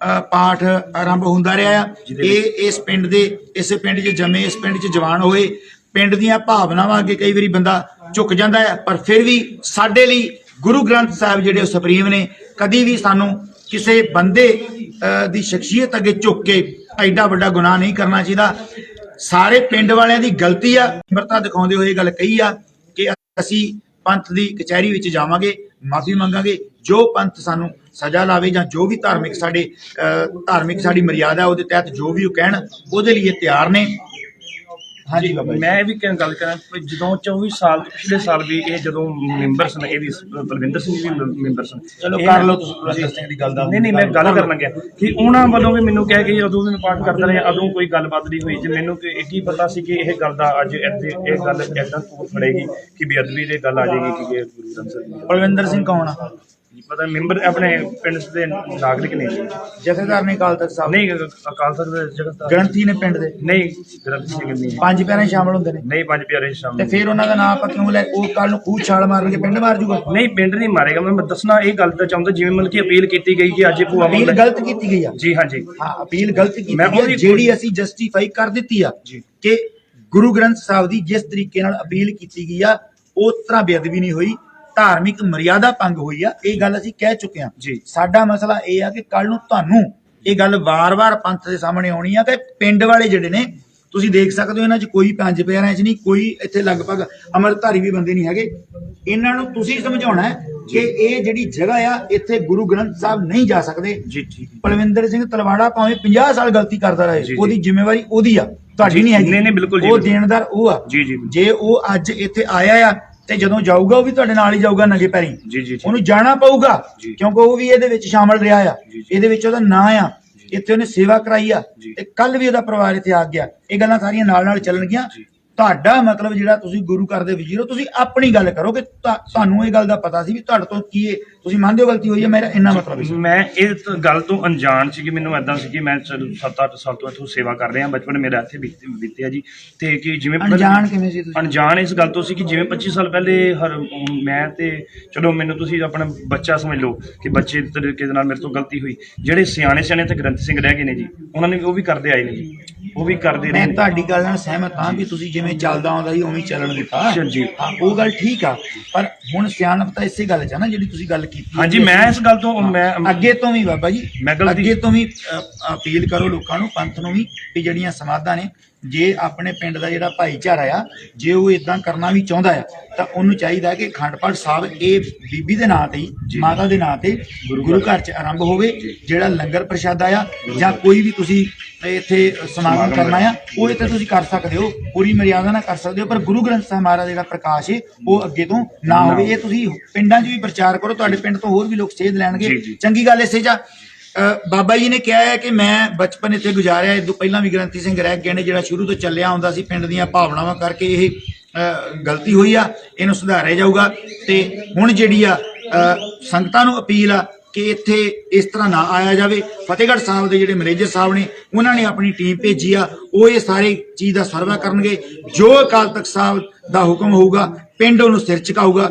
ਪਾਠ ਆਰੰਭ ਹੁੰਦਾ ਰਿਹਾ ਆ। ਇਹ ਇਸ ਪਿੰਡ ਦੇ ਇਸੇ ਪਿੰਡ 'ਚ ਜੰਮੇ, ਇਸ ਪਿੰਡ 'ਚ ਜਵਾਨ ਹੋਏ। ਪਿੰਡ ਦੀਆਂ ਭਾਵਨਾਵਾਂ ਅੱਗੇ ਕਈ ਵਾਰੀ ਬੰਦਾ ਝੁਕ ਜਾਂਦਾ ਹੈ, ਪਰ ਫਿਰ ਵੀ ਸਾਡੇ ਲਈ ਗੁਰੂ ਗ੍ਰੰਥ ਸਾਹਿਬ ਜਿਹੜੇ ਉਹ ਸੁਪਰੀਮ ਨੇ। ਕਦੀ ਵੀ ਸਾਨੂੰ ਕਿਸੇ ਬੰਦੇ ਦੀ ਸ਼ਖਸੀਅਤ ਅੱਗੇ ਝੁਕ ਕੇ ਐਡਾ ਵੱਡਾ ਗੁਨਾਹ ਨਹੀਂ ਕਰਨਾ ਚਾਹੀਦਾ। ਸਾਰੇ ਪਿੰਡ ਵਾਲਿਆਂ ਦੀ ਗਲਤੀ ਆ। ਨਿਮਰਤਾ ਦਿਖਾਉਂਦੇ ਹੋਏ ਇਹ ਗੱਲ ਕਹੀ ਆ ਕਿ ਅਸੀਂ ਪੰਥ ਦੀ ਕਚਹਿਰੀ ਵਿੱਚ ਜਾਵਾਂਗੇ, ਮਾਫੀ ਮੰਗਾਂਗੇ। ਜੋ ਪੰਥ ਸਾਨੂੰ ਸਜ਼ਾ ਲਾਵੇ ਜਾਂ ਜੋ ਵੀ ਧਾਰਮਿਕ ਸਾਡੀ ਮਰਿਆਦਾ ਉਹਦੇ ਤਹਿਤ ਜੋ ਵੀ ਉਹ ਕਹਿਣ, ਉਹਦੇ ਲਈ ਇਹ ਤਿਆਰ ਨੇ। ਹਾਂਜੀ ਬਾਬਾ ਜੀ। ਮੈਂ ਇਹ ਵੀ ਗੱਲ ਕਰਾਂ ਕਿ ਜਦੋਂ 24 ਸਾਲ ਤੋਂ ਪਿਛਲੇ ਸਾਲ ਵੀ ਇਹ ਜਦੋਂ ਮੈਂਬਰ ਸਨ, ਇਹ ਵੀ ਬਲਵਿੰਦਰ ਸਿੰਘ ਵੀ ਮੈਂਬਰ ਸਨ। ਚਲੋ ਕਰ ਲਓ ਤੁਸੀਂ ਬਲਵਿੰਦਰ ਸਿੰਘ ਦੀ ਗੱਲ ਦਾ। ਨਹੀਂ ਮੈਂ ਗੱਲ ਕਰਨ ਲੱਗਿਆ ਕਿ ਉਹਨਾਂ ਵੱਲੋਂ ਵੀ ਮੈਨੂੰ ਕਹਿ ਕੇ ਉਦੋਂ ਵੀ ਮੈਂ ਪਾਠ ਕਰਦਾ ਰਿਹਾ, ਉਦੋਂ ਕੋਈ ਗੱਲਬਾਤ ਨਹੀਂ ਹੋਈ। ਜੇ ਮੈਨੂੰ ਕੀ ਪਤਾ ਸੀ ਕਿ ਇਹ ਗੱਲ ਦਾ ਅੱਜ ਇਹ ਗੱਲ ਏਦਾਂ ਤੋੜ ਫੜੇਗੀ ਕਿ ਬੇਅਦਬੀ ਦੀ ਗੱਲ ਆ ਜਾਏਗੀ ਕਿ ਗੁਰੂ ਗ੍ਰੰਥ ਸਾਹਿਬ ਜੀ। ਬਲਵਿੰਦਰ ਸਿੰਘ ਕੌਣ ਆ? ਪਤਾ ਮੈਂਬਰ ਆਪਣੇ ਪਿੰਡ ਦੇ ਨਾਗਰਿਕ ਨੇ ਜੀ। ਜਥੇਦਾਰ ਨੇ ਅਕਾਲ ਤਖਤ ਸਾਹਿਬ? ਨਹੀਂ ਅਕਾਲ ਤਖਤ ਦੇ ਜਗਤ ਗ੍ਰੰਥੀ ਨੇ ਪਿੰਡ ਦੇ? ਨਹੀਂ ਗ੍ਰੰਥ ਸਿੰਘ ਨਹੀਂ। ਪੰਜ ਪਿਆਰੇ ਸ਼ਾਮਲ ਹੁੰਦੇ ਨੇ? ਨਹੀਂ ਪੰਜ ਪਿਆਰੇ ਤੇ ਸ਼ਾਮਲ। ਫਿਰ ਉਹਨਾਂ ਦਾ ਨਾਮ ਆਪਾਂ ਕਿਉਂ ਲੈ? ਉਹ ਕੱਲ ਨੂੰ ਖੂਹ ਛਾਲ ਮਾਰਨਗੇ, ਪਿੰਡ ਮਾਰ ਜੂਗਾ? ਨਹੀਂ ਪਿੰਡ ਨਹੀਂ ਮਾਰੇਗਾ। ਮੈਂ ਦੱਸਣਾ ਇਹ ਗੱਲ ਤਾਂ ਚਾਹੁੰਦਾ ਜਿਵੇਂ ਮਤਲਬ ਕਿ ਅਪੀਲ ਕੀਤੀ ਗਈ ਕਿ ਅੱਜ ਭੂਆ ਅਪੀਲ ਗਲਤ ਕੀਤੀ ਗਈ ਆ। ਜੀ ਹਾਂਜੀ ਹਾਂ, ਅਪੀਲ ਗਲਤ ਕੀਤੀ ਮੈਂ ਗਈ ਆ, ਉਹਦੀ- ਜਿਹੜੀ ਅਸੀਂ ਜਸਟੀਫਾਈ ਕਰ ਦਿੱਤੀ ਆ ਜੀ। ਕਿ ਗੁਰੂ ਗ੍ਰੰਥ ਸਾਹਿਬ ਦੀ ਜਿਸ ਤਰੀਕੇ ਨਾਲ ਅਪੀਲ ਕੀਤੀ ਗਈ ਆ ਉਸ ਤਰ੍ਹਾਂ ਬੇਅਦਬੀ ਨਹੀਂ ਹੋਈ, ਧਾਰਮਿਕ ਮਰਿਆਦਾ ਭੰਗ ਹੋਈ ਆ, ਇਹ ਗੱਲ ਅਸੀਂ ਕਹਿ ਚੁੱਕੇ ਹਾਂ। ਜੀ। ਸਾਡਾ ਮਸਲਾ ਇਹ ਆ ਕਿ ਕੱਲ ਨੂੰ ਤੁਹਾਨੂੰ ਇਹ ਗੱਲ ਵਾਰ-ਵਾਰ ਪੰਥ ਦੇ ਸਾਹਮਣੇ ਆਉਣੀ ਆ ਕਿ ਪਿੰਡ ਵਾਲੇ ਜਿਹੜੇ ਨੇ, ਤੁਸੀਂ ਦੇਖ ਸਕਦੇ ਹੋ ਇਹਨਾਂ 'ਚ ਕੋਈ ਪੰਜ ਪਿਆਰਿਆਂ 'ਚ ਨਹੀਂ, ਕੋਈ ਇੱਥੇ ਲਗਭਗ ਅੰਮ੍ਰਿਤਧਾਰੀ ਵੀ ਬੰਦੇ ਨਹੀਂ ਹੈਗੇ। ਇਹਨਾਂ ਨੂੰ ਤੁਸੀਂ ਸਮਝਾਉਣਾ ਹੈ ਕਿ ਇਹ ਜਿਹੜੀ ਜਗ੍ਹਾ ਆ ਇੱਥੇ ਗੁਰੂ ਗ੍ਰੰਥ ਸਾਹਿਬ ਨਹੀਂ ਜਾ ਸਕਦੇ। ਜੀ ਠੀਕ ਪਲਵਿੰਦਰ ਸਿੰਘ ਤਲਵਾੜਾ ਭਾਵੇਂ 50 ਸਾਲ ਗਲਤੀ ਕਰਦਾ ਰਹੇ, ਜੀ। ਉਹਦੀ ਜ਼ਿੰਮੇਵਾਰੀ ਉਹਦੀ ਆ, ਤੁਹਾਡੀ ਨਹੀਂ ਹੈਗੀ। ਨਹੀਂ, ਬਿਲਕੁਲ ਜੀ, ਉਹ ਬਿਲਕੁਲ। ਦੇਣਦਾਰ ਉਹ ਆ। ਜੀ, ਜੀ। ਜੇ ਉਹ ਅੱਜ ਇੱਥੇ ਆਇਆ ਆ ਤੇ ਜਦੋਂ ਜਾਊਗਾ ਉਹ ਵੀ ਤੁਹਾਡੇ ਨਾਲ ਹੀ ਜਾਊਗਾ ਨੰਗੇ ਪੈਰੀ। ਜੀ, ਜੀ, ਜੀ। ਉਹਨੂੰ ਜਾਣਾ ਪਊਗਾ ਜੀ। ਕਿਉਂਕਿ ਉਹ ਵੀ ਇਹਦੇ ਵਿੱਚ ਸ਼ਾਮਲ ਰਿਹਾ ਆ, ਜੀ। ਇਹਦੇ ਵਿੱਚ ਉਹਦਾ ਨਾਂ ਆ, ਇੱਥੇ ਉਹਨੇ ਸੇਵਾ ਕਰਾਈ ਆ ਜੀ। ਤੇ ਕੱਲ ਵੀ ਉਹਦਾ ਪਰਿਵਾਰ ਇੱਥੇ ਆ ਗਿਆ। ਇਹ ਗੱਲਾਂ ਸਾਰੀਆਂ ਨਾਲ-ਨਾਲ ਚੱਲਣਗੀਆਂ। ਜੀ। ਤੁਹਾਡਾ ਮਤਲਬ ਜਿਹੜਾ ਤੁਸੀਂ ਗੁਰੂ ਘਰ ਦੇ ਵਜ਼ੀਰ ਹੋ, ਤੁਸੀਂ ਆਪਣੀ ਗੱਲ ਕਰੋ ਕਿ ਤੁਹਾਨੂੰ ਇਹ ਗੱਲ ਦਾ ਪਤਾ ਸੀ ਵੀ ਤੁਹਾਡੇ ਤੋਂ ਕੀ ਹੈ, ਤੁਸੀਂ ਮੰਨਦੇ ਹੋ ਗਲਤੀ ਹੋਈ ਹੈ, ਮੇਰਾ ਇੰਨਾ ਮਤਲਬ ਹੈ। ਮੈਂ ਇਹ ਗੱਲ ਤੋਂ ਅਣਜਾਣ ਸੀ ਕਿ ਮੈਨੂੰ ਐਦਾਂ ਸੀ ਕਿ ਮੈਂ 7-8 ਸਾਲ ਤੋਂ ਇੱਥੋਂ ਸੇਵਾ ਕਰ ਰਿਹਾ, ਬਚਪਨ ਮੇਰਾ ਇੱਥੇ ਬੀਤਿਆ ਜੀ। ਤੇ ਕਿ ਜਿਵੇਂ ਅਣਜਾਣ ਕਿਵੇਂ ਸੀ ਤੁਸੀਂ? ਅਣਜਾਣ ਇਸ ਗੱਲ ਤੋਂ ਸੀ ਕਿ ਜਿਵੇਂ 25 ਸਾਲ ਪਹਿਲੇ ਮੈਂ ਤੇ ਚਲੋ ਮੈਨੂੰ ਤੁਸੀਂ ਆਪਣਾ ਬੱਚਾ ਸਮਝ ਲਓ ਕਿ ਬੱਚੇ ਤਰੀਕੇ ਦੇ ਨਾਲ ਮੇਰੇ ਤੋਂ ਗਲਤੀ ਹੋਈ। ਜਿਹੜੇ ਸਿਆਣੇ ਤੇ ਗ੍ਰੰਥ ਸਿੰਘ ਰਹਿ ਗਏ ਨੇ ਜੀ, ਉਹਨਾਂ ਨੇ ਉਹ ਵੀ ਕਰਦੇ ਆਏ ਨੇ ਜੀ, ਉਹ ਵੀ ਕਰਦੇ ਮੈਂ ਰਹੇ। ਤੁਹਾਡੀ ਗੱਲ ਨਾਲ ਸਹਿਮਤ ਹਾਂ ਵੀ ਤੁਸੀਂ ਜਿਵੇਂ ਚੱਲਦਾ ਆਉਂਦਾ ਸੀ ਉਵੇਂ ਹੀ ਚੱਲਣ ਦਿੱਤਾ। ਜੀ। ਹਾਂ, ਉਹ ਗੱਲ ਠੀਕ ਆ, ਪਰ ਹੁਣ ਸਿਆਣਪ ਤਾਂ ਇਸੇ ਗੱਲ 'ਚ ਆ ਨਾ ਜਿਹੜੀ ਤੁਸੀਂ ਗੱਲ ਕੀਤੀ। ਹਾਂਜੀ ਮੈਂ ਇਸ ਗੱਲ ਤੋਂ ਮੈਂ ਅੱਗੇ ਤੋਂ ਵੀ ਬਾਬਾ ਜੀ, ਮੈਂ ਗਲਤੀ- ਅੱਗੇ ਤੋਂ ਵੀ ਅਪੀਲ ਕਰੋ ਲੋਕਾਂ ਨੂੰ, ਪੰਥ ਨੂੰ ਵੀ ਜਿਹੜੀਆਂ ਸਮਾਧਾਂ ਨੇ, ਜੇ ਆਪਣੇ ਪਿੰਡ ਦਾ ਜਿਹੜਾ ਭਾਈਚਾਰਾ ਆ, ਜੇ ਉਹ ਇਦਾਂ ਕਰਨਾ ਵੀ ਚਾਹੁੰਦਾ ਆ ਤਾਂ ਉਹਨੂੰ ਚਾਹੀਦਾ ਕਿ ਅਖੰਡ ਪਾਠ ਸਾਹਿਬ ਇਹ ਬੀਬੀ ਦੇ ਨਾਂ ਤੇ ਹੀ, ਮਾਤਾ ਦੇ ਨਾਂ ਤੇ ਗੁਰੂ ਘਰ 'ਚ ਆਰੰਭ ਹੋਵੇ। ਜਿਹੜਾ ਲੰਗਰ ਪ੍ਰਸ਼ਾਦਾ ਆ ਜਾਂ ਕੋਈ ਵੀ ਤੁਸੀਂ ਇੱਥੇ ਸਮਾਗਮ ਕਰਨਾ ਆ, ਉਹ ਇੱਥੇ ਤੁਸੀਂ ਕਰ ਸਕਦੇ ਹੋ, ਪੂਰੀ ਮਰਿਆਦਾ ਨਾਲ ਕਰ ਸਕਦੇ ਹੋ, ਪਰ ਗੁਰੂ ਗ੍ਰੰਥ ਸਾਹਿਬ ਮਹਾਰਾਜ ਜਿਹੜਾ ਪ੍ਰਕਾਸ਼ ਹੈ ਉਹ ਅੱਗੇ ਤੋਂ ਨਾ ਹੋਵੇ। ਇਹ ਤੁਸੀਂ ਪਿੰਡਾਂ 'ਚ ਵੀ ਪ੍ਰਚਾਰ ਕਰੋ, ਤੁਹਾਡੇ ਪਿੰਡ ਤੋਂ ਹੋਰ ਵੀ ਲੋਕ ਸੇਧ ਲੈਣਗੇ। ਚੰਗੀ ਗੱਲ ਇਸੇ 'ਚ ਬਾਬਾ ਜੀ ਨੇ ਕਿਹਾ ਹੈ ਕਿ ਮੈਂ ਬਚਪਨ ਇੱਥੇ ਗੁਜ਼ਾਰਿਆ, ਇਸ ਤੋਂ ਪਹਿਲਾਂ ਵੀ ਗ੍ਰੰਥੀ ਸਿੰਘ ਰਹਿ ਗਏ ਨੇ, ਜਿਹੜਾ ਸ਼ੁਰੂ ਤੋਂ ਚੱਲਿਆ ਆਉਂਦਾ ਸੀ, ਪਿੰਡ ਦੀਆਂ ਭਾਵਨਾਵਾਂ ਕਰਕੇ ਇਹ ਗਲਤੀ ਹੋਈ ਆ, ਇਹਨੂੰ ਸੁਧਾਰਿਆ ਜਾਊਗਾ। ਤੇ ਹੁਣ ਜਿਹੜੀ ਆ ਸੰਗਤਾਂ ਨੂੰ ਅਪੀਲ ਆ ਕਿ ਇੱਥੇ ਇਸ ਤਰ੍ਹਾਂ ਨਾ ਆਇਆ ਜਾਵੇ। ਫਤਿਹਗੜ੍ਹ ਸਾਹਿਬ ਦੇ ਜਿਹੜੇ ਮੈਨੇਜਰ ਸਾਹਿਬ ਨੇ, ਉਹਨਾਂ ਨੇ ਆਪਣੀ ਟੀਮ ਭੇਜੀ ਆ, ਉਹ ਇਹ ਸਾਰੇ ਚੀਜ਼ ਦਾ ਸਰਵਾ ਕਰਨਗੇ। ਜੋ ਅਕਾਲ ਤਖਤ ਸਾਹਿਬ ਦਾ ਹੁਕਮ ਹੋਊਗਾ, ਪਿੰਡ ਉਹਨੂੰ ਸਿਰ ਝੁਕਾਊਗਾ।